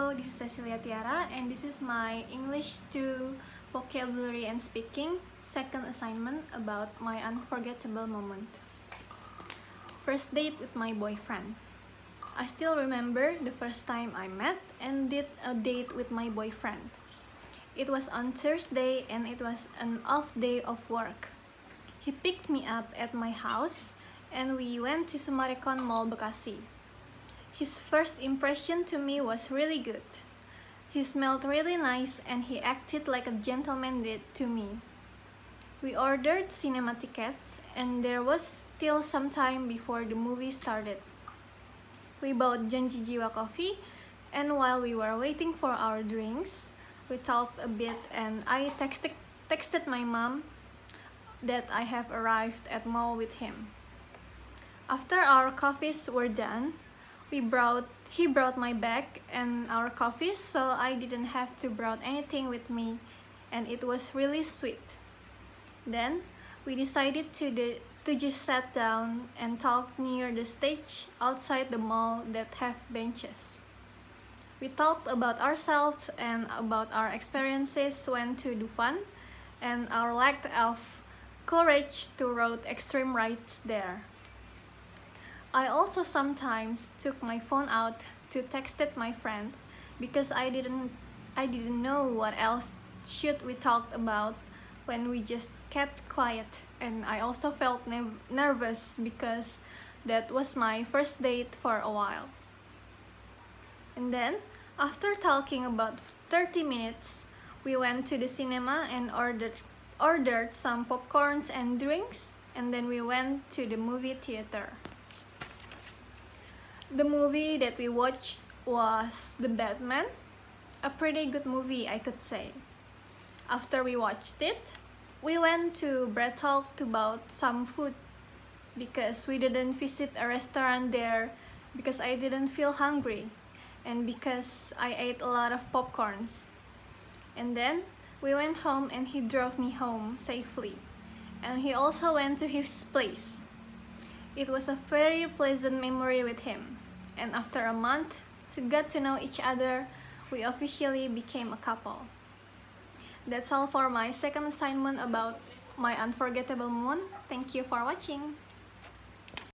Hello, this is Caecillia Tiara, and this is my English 2 vocabulary and speaking second assignment about my unforgettable moment. First date with my boyfriend. I still remember the first time I met and did a date with my boyfriend. It was on Thursday and it was an off day of work. He picked me up at my house and we went to Sumarekon Mall Bekasi. His first impression to me was really good. He smelled really nice and he acted like a gentleman did to me. We ordered cinema tickets and there was still some time before the movie started. We bought Janji Jiwa coffee, and while we were waiting for our drinks, we talked a bit and I texted my mom that I have arrived at mall with him. After our coffees were done, he brought my bag and our coffees, so I didn't have to brought anything with me, and it was really sweet. Then we decided to just sit down and talk near the stage outside the mall that have benches. We talked about ourselves and about our experiences when to do fun and our lack of courage to ride extreme rides there. I also sometimes took my phone out to text my friend because I didn't know what else should we talk about when we just kept quiet, and I also felt nervous because that was my first date for a while. And then after talking about 30 minutes, we went to the cinema and ordered some popcorns and drinks, and then we went to the movie theater. The movie that we watched was The Batman, a pretty good movie, I could say. After we watched it, we went to Bread Talk to buy some food because we didn't visit a restaurant there because I didn't feel hungry and because I ate a lot of popcorns. And then we went home and he drove me home safely, and he also went to his place. It was a very pleasant memory with him, and after a month to get to know each other, we officially became a couple. That's all for my second assignment about my unforgettable moment. Thank you for watching.